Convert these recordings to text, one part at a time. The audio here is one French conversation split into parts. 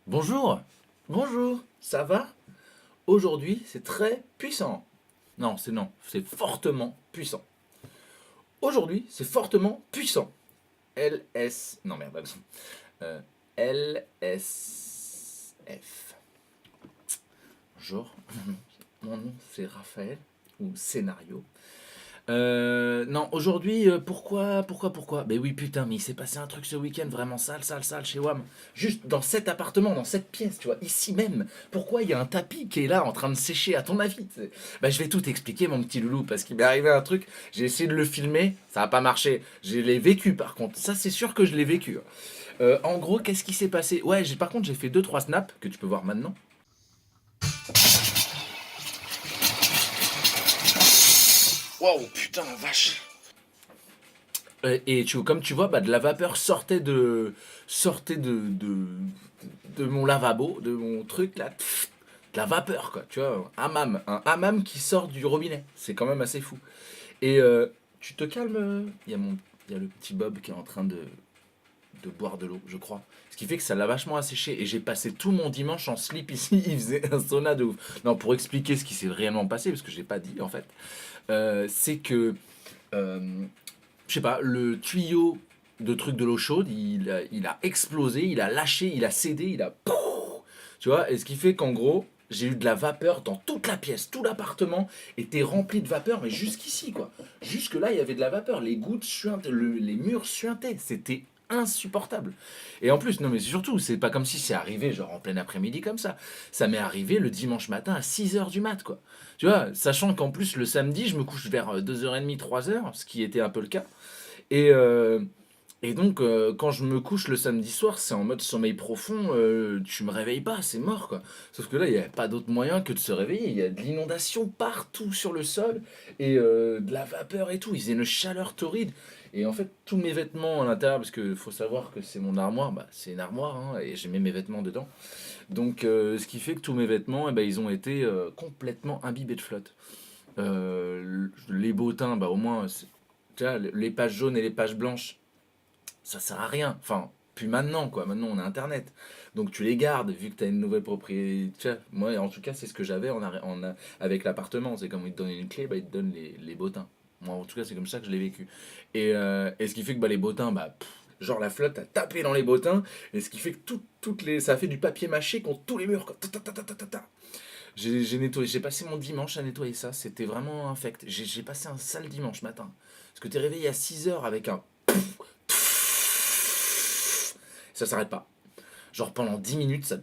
Bonjour, bonjour, ça va? Aujourd'hui, c'est très puissant. Non, c'est fortement puissant. Aujourd'hui, c'est fortement puissant. LS. Non, merde, attends. LSF. Bonjour, mon nom c'est Raphaël, ou Scénario. Non, aujourd'hui, pourquoi? Ben oui, putain, mais il s'est passé un truc ce week-end vraiment sale chez WAM. Juste dans cet appartement, dans cette pièce, tu vois, ici même. Pourquoi il y a un tapis qui est là en train de sécher, à ton avis? Ben, je vais tout expliquer, mon petit loulou, parce qu'il m'est arrivé un truc. J'ai essayé de le filmer, ça n'a pas marché. Je l'ai vécu, par contre. Ça, c'est sûr que je l'ai vécu. En gros, qu'est-ce qui s'est passé? Ouais, par contre, j'ai fait deux trois snaps que tu peux voir maintenant. Waouh, putain, la vache! Et comme tu vois, bah, de la vapeur sortait de mon lavabo, de mon truc là. Pff, de la vapeur quoi, tu vois, un hammam qui sort du robinet. C'est quand même assez fou. Et tu te calmes, il y a le petit Bob qui est en train de boire de l'eau, je crois. Ce qui fait que ça l'a vachement asséché. Et j'ai passé tout mon dimanche en slip ici. Il faisait un sauna de ouf. Non, pour expliquer ce qui s'est réellement passé, parce que j'ai pas dit en fait, c'est que euh, je sais pas, le tuyau de truc de l'eau chaude, il a explosé, il a lâché, il a cédé, il a... Tu vois, et ce qui fait qu'en gros, j'ai eu de la vapeur dans toute la pièce, tout l'appartement était rempli de vapeur, mais jusqu'ici, quoi. Jusque là, il y avait de la vapeur, les gouttes suintaient, les murs suintaient, c'était insupportable. Et en plus, non mais surtout, c'est pas comme si c'est arrivé genre en plein après-midi comme ça. Ça m'est arrivé le dimanche matin à 6 heures du mat, quoi. Tu vois, sachant qu'en plus le samedi, je me couche vers 2h30, 3 heures, ce qui était un peu le cas. Et, euh, et donc, quand je me couche le samedi soir, c'est en mode sommeil profond, tu me réveilles pas, c'est mort quoi. Sauf que là, il n'y a pas d'autre moyen que de se réveiller. Il y a de l'inondation partout sur le sol et de la vapeur et tout. Il faisait une chaleur torride. Et en fait, tous mes vêtements à l'intérieur, parce qu'il faut savoir que c'est mon armoire, bah, c'est une armoire hein, et j'ai mis mes vêtements dedans. Donc, ce qui fait que tous mes vêtements, eh ben, ils ont été complètement imbibés de flotte. Les bottins, bah, au moins, tu vois, les pages jaunes et les pages blanches ça sert à rien. Enfin, plus maintenant, quoi. Maintenant, on a Internet. Donc, tu les gardes, vu que tu as une nouvelle propriété. Tu vois, moi, en tout cas, c'est ce que j'avais avec l'appartement. C'est comme ils te donnent une clé, bah, ils te donnent les bottins. Moi, en tout cas, c'est comme ça que je l'ai vécu. Et ce qui fait que bah, les bottins, bah, genre la flotte a tapé dans les bottins. Et ce qui fait que ça a fait du papier mâché contre tous les murs. Quoi. Ta, ta, ta, ta, ta, ta, ta. J'ai nettoyé, j'ai passé mon dimanche à nettoyer ça. C'était vraiment infect. J'ai passé un sale dimanche matin. Parce que tu es réveillé à 6 heures avec un ça s'arrête pas. Genre pendant 10 minutes, ça...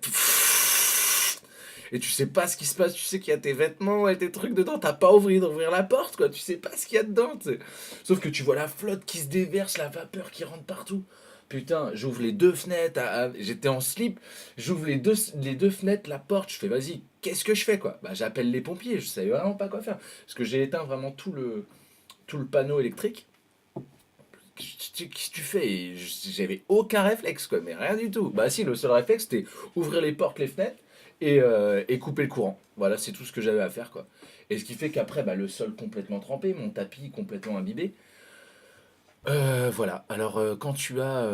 Et tu sais pas ce qui se passe, tu sais qu'il y a tes vêtements et tes trucs dedans, t'as pas envie d'ouvrir la porte, quoi, tu sais pas ce qu'il y a dedans, t'sais. Sauf que tu vois la flotte qui se déverse, la vapeur qui rentre partout. Putain, j'ouvre les deux fenêtres, j'étais en slip, j'ouvre les deux fenêtres, la porte, je fais vas-y, qu'est-ce que je fais quoi? Bah j'appelle les pompiers, je savais vraiment pas quoi faire. Parce que j'ai éteint vraiment tout le panneau électrique. Qu'est-ce que tu fais? Et j'avais aucun réflexe, quoi, mais rien du tout. Bah si, le seul réflexe, c'était ouvrir les portes, les fenêtres et couper le courant. Voilà, c'est tout ce que j'avais à faire, quoi. Et ce qui fait qu'après, bah, le sol complètement trempé, mon tapis complètement imbibé. Voilà, alors quand tu as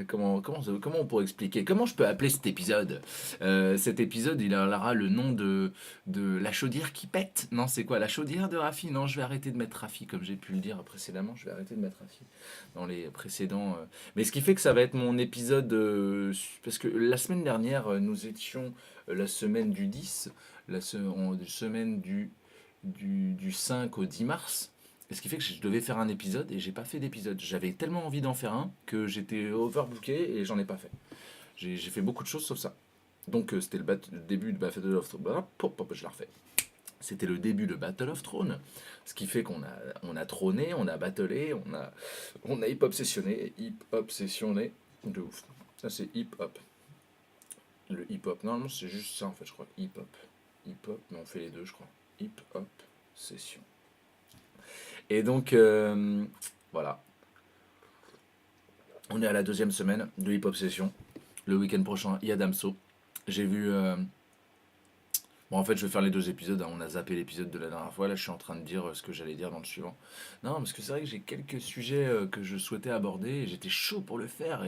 comment on pourrait expliquer? Comment je peux appeler cet épisode? Cet épisode, il aura le nom de la chaudière qui pète. Non, c'est quoi? La chaudière de Rafi? Non, je vais arrêter de mettre Rafi, comme j'ai pu le dire précédemment. Je vais arrêter de mettre Rafi dans les précédents. Mais ce qui fait que ça va être mon épisode. Parce que la semaine dernière, nous étions la semaine du 10, semaine du 5 au 10 mars. Et ce qui fait que je devais faire un épisode et j'ai pas fait d'épisode. J'avais tellement envie d'en faire un que j'étais overbooké et j'en ai pas fait. J'ai fait beaucoup de choses sauf ça. Donc c'était le début de Battle of Thrones. Je la refais. C'était le début de Battle of Thrones. Ce qui fait qu'on a trôné, on a battlé, on a hip-hop sessionné de ouf. Ça c'est hip-hop. Le hip-hop, normalement c'est juste ça en fait je crois. Hip-hop. Hip-hop, mais on fait les deux je crois. Hip-hop session. Et donc, voilà. On est à la deuxième semaine de Hip Hop Session. Le week-end prochain, il y a Damso. J'ai vu. Bon, en fait, je vais faire les deux épisodes. Hein. On a zappé l'épisode de la dernière fois. Là, je suis en train de dire ce que j'allais dire dans le suivant. Non, parce que c'est vrai que j'ai quelques sujets que je souhaitais aborder et j'étais chaud pour le faire.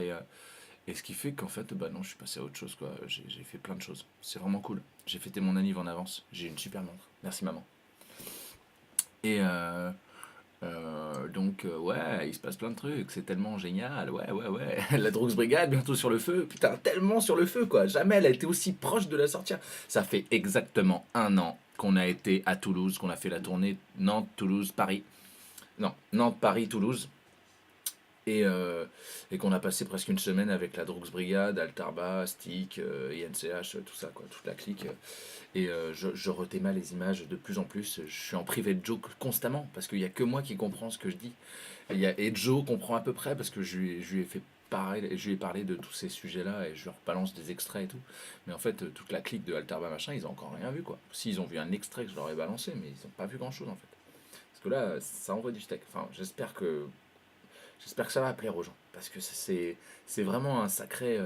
Et ce qui fait qu'en fait, bah non, je suis passé à autre chose, quoi. J'ai fait plein de choses. C'est vraiment cool. J'ai fêté mon anniv en avance. J'ai une super montre. Merci, maman. Et donc, ouais, il se passe plein de trucs. C'est tellement génial. Ouais, ouais, ouais. La Drugs Brigade, bientôt sur le feu. Putain, tellement sur le feu, quoi. Jamais elle a été aussi proche de la sortir. Ça fait exactement 1 an qu'on a été à Toulouse, qu'on a fait la tournée Nantes, Toulouse, Paris. Non, Nantes, Paris, Toulouse. Et qu'on a passé presque une semaine avec la Drugs Brigade, Altarba, Stick, INCH, tout ça, quoi, toute la clique. Et je retéma les images de plus en plus. Je suis en privé de Joe constamment, parce qu'il n'y a que moi qui comprends ce que je dis. Et Joe comprend à peu près, parce que je lui ai fait pareil, je lui ai parlé de tous ces sujets-là, et je leur balance des extraits et tout. Mais en fait, toute la clique de Altarba, machin, ils ont encore rien vu, quoi. S'ils ont vu un extrait que je leur ai balancé, mais ils n'ont pas vu grand-chose, en fait. Parce que là, ça envoie du steak. Enfin, j'espère que ça va plaire aux gens. Parce que c'est vraiment un sacré.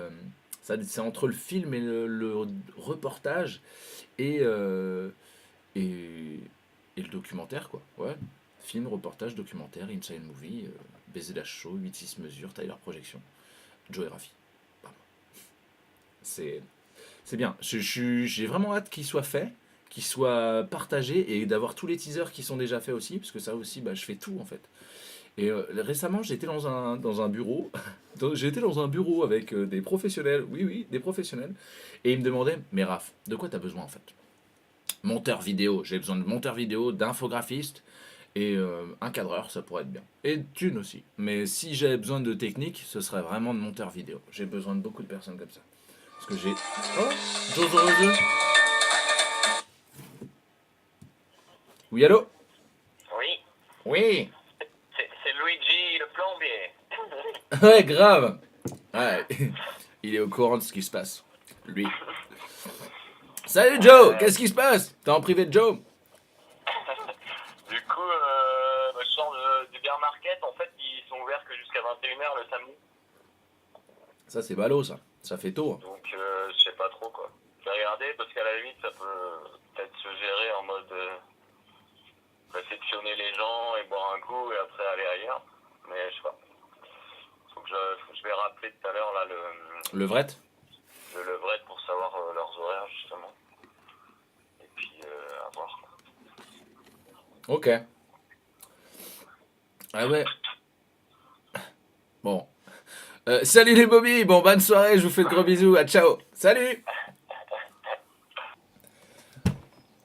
C'est entre le film et le reportage et, et, et le documentaire, quoi. Ouais. Film, reportage, documentaire, Inside Movie, BZH Show, 8-6 mesures, Tyler Projection, Joe et Rafi. Bam. C'est c'est bien. J'ai vraiment hâte qu'il soit fait, qu'il soit partagé et d'avoir tous les teasers qui sont déjà faits aussi, parce que ça aussi, bah, je fais tout en fait. Et récemment, j'étais dans un bureau. J'étais dans un bureau avec des professionnels. Oui, oui, des professionnels. Et ils me demandaient, mais Raph, de quoi tu as besoin en fait? Monteur vidéo. J'ai besoin de monteur vidéo, d'infographiste et un cadreur, ça pourrait être bien. Et de thunes aussi. Mais si j'avais besoin de technique, ce serait vraiment de monteur vidéo. J'ai besoin de beaucoup de personnes comme ça. Parce que j'ai. Oh, Jojo Roseux. Oui, allô? Oui, Oui. c'est Luigi le plombier. Ouais, grave. Ouais. Il est au courant de ce qui se passe. Lui. Salut Joe, Euh, qu'est-ce qui se passe? T'es en privé de Joe? du coup, je sors du bear market. En fait, ils sont ouverts que jusqu'à 21h le samedi. Ça c'est ballot ça. Ça fait tôt. Donc, je sais pas trop quoi. Je vais regarder parce qu'à la limite, ça peut peut-être se gérer en mode réceptionner les gens et boire un coup et après aller ailleurs. Mais je sais pas. Faut que je vais rappeler tout à l'heure là Le vrai? le levrette pour savoir leurs horaires justement. Et puis, à voir. Ok. Ah ouais. Bon. Salut les Bobby. Bon, bonne soirée. Je vous fais de gros bisous. À ciao. Salut.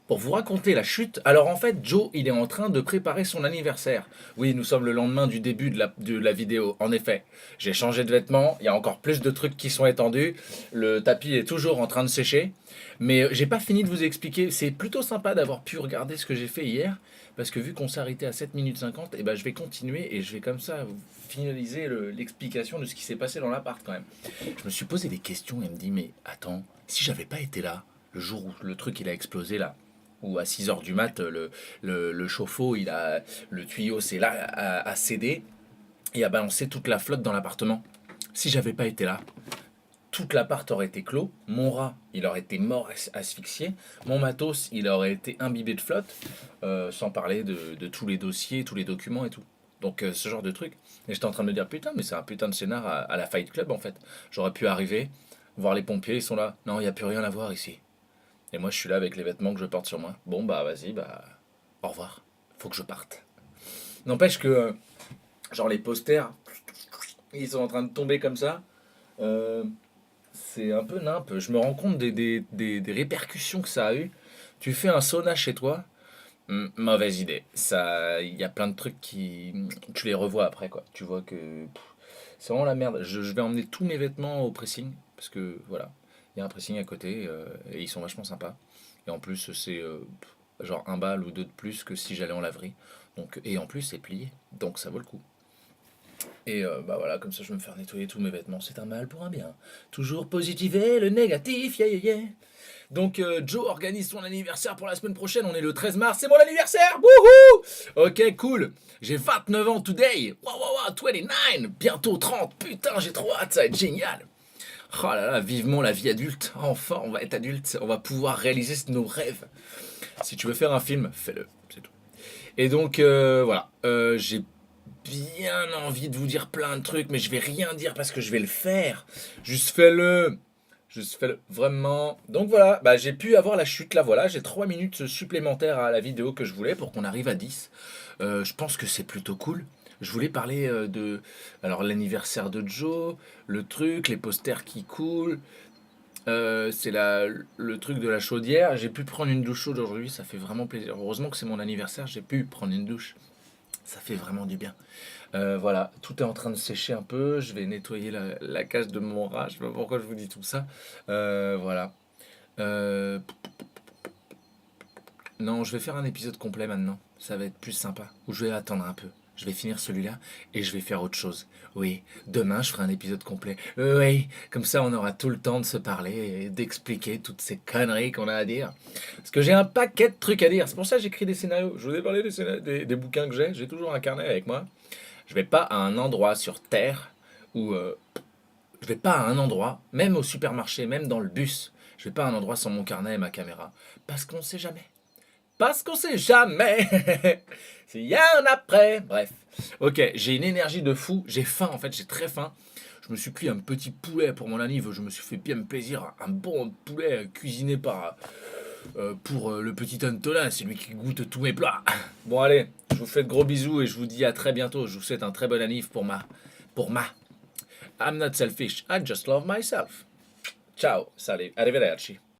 Pour vous raconter la chute, alors en fait, Joe, il est en train de préparer son anniversaire. Oui, nous sommes le lendemain du début de la vidéo, en effet. J'ai changé de vêtements, il y a encore plus de trucs qui sont étendus, le tapis est toujours en train de sécher, mais j'ai pas fini de vous expliquer. C'est plutôt sympa d'avoir pu regarder ce que j'ai fait hier, parce que vu qu'on s'est arrêté à 7 minutes 50, et ben je vais continuer et je vais comme ça finaliser l'explication de ce qui s'est passé dans l'appart quand même. Je me suis posé des questions et me dit, mais attends, si j'avais pas été là, le jour où le truc il a explosé là, où à 6 heures du mat, le chauffe-eau, le tuyau s'est là, a cédé et a balancé toute la flotte dans l'appartement. Si j'avais pas été là, toute l'appart aurait été clos, mon rat, il aurait été mort asphyxié, mon matos, il aurait été imbibé de flotte, sans parler de tous les dossiers, tous les documents et tout. Donc ce genre de truc. Et j'étais en train de me dire, putain, mais c'est un putain de scénar à la Fight Club en fait. J'aurais pu arriver, voir les pompiers, ils sont là. Non, il n'y a plus rien à voir ici. Et moi, je suis là avec les vêtements que je porte sur moi. Bon, bah, vas-y, bah, au revoir. Faut que je parte. N'empêche que, genre, les posters, ils sont en train de tomber comme ça. Euh, c'est un peu nimp. Je me rends compte des répercussions que ça a eu. Tu fais un sauna chez toi, mauvaise idée. Ça, il y a plein de trucs qui, tu les revois après, quoi. Tu vois que c'est vraiment la merde. Je vais emmener tous mes vêtements au pressing parce que voilà, il y a un pressing à côté et ils sont vachement sympas. Et en plus, c'est genre un bal ou deux de plus que si j'allais en laverie. Donc, et en plus, c'est plié. Donc ça vaut le coup. Et bah voilà, comme ça je vais me faire nettoyer tous mes vêtements. C'est un mal pour un bien. Toujours positiver le négatif, yeah yeah yeah. Donc Joe organise son anniversaire pour la semaine prochaine. On est le 13 mars, c'est mon anniversaire. Wouhou. Ok, cool. J'ai 29 ans today. Wow, wow, wow, 29. Bientôt 30. Putain, j'ai trop hâte, ça va être génial. Oh là là, vivement la vie adulte. Enfin, on va être adulte. On va pouvoir réaliser nos rêves. Si tu veux faire un film, fais-le. C'est tout. Et donc, voilà. J'ai bien envie de vous dire plein de trucs, mais je vais rien dire parce que je vais le faire. Juste fais-le. Juste fais-le. Vraiment. Donc voilà, bah, j'ai pu avoir la chute là, voilà. J'ai 3 minutes supplémentaires à la vidéo que je voulais pour qu'on arrive à 10. Je pense que c'est plutôt cool. Je voulais parler de alors l'anniversaire de Joe, le truc, les posters qui coulent. C'est le truc de la chaudière. J'ai pu prendre une douche chaude aujourd'hui, ça fait vraiment plaisir. Heureusement que c'est mon anniversaire, j'ai pu prendre une douche. Ça fait vraiment du bien. Voilà, tout est en train de sécher un peu. Je vais nettoyer la cage de mon rat. Je sais pas pourquoi je vous dis tout ça. Voilà. Euh, non, je vais faire un épisode complet maintenant. Ça va être plus sympa. Ou je vais attendre un peu. Je vais finir celui-là et je vais faire autre chose. Oui, demain je ferai un épisode complet. Oui, comme ça on aura tout le temps de se parler et d'expliquer toutes ces conneries qu'on a à dire. Parce que j'ai un paquet de trucs à dire. C'est pour ça que j'écris des scénarios. Je vous ai parlé des bouquins que j'ai. J'ai toujours un carnet avec moi. Je vais pas à un endroit sur Terre où je vais pas à un endroit, même au supermarché, même dans le bus. Je vais pas à un endroit sans mon carnet et ma caméra. Parce qu'on sait jamais. Parce qu'on sait jamais s'il y a un après. Bref. Ok, j'ai une énergie de fou. J'ai faim en fait, j'ai très faim. Je me suis pris un petit poulet pour mon anniv. Je me suis fait bien plaisir. Un bon poulet cuisiné pour le petit Antonin. C'est lui qui goûte tous mes plats. Bon allez, je vous fais de gros bisous et je vous dis à très bientôt. Je vous souhaite un très bon anniv pour ma. I'm not selfish. I just love myself. Ciao, salut, arrivederci.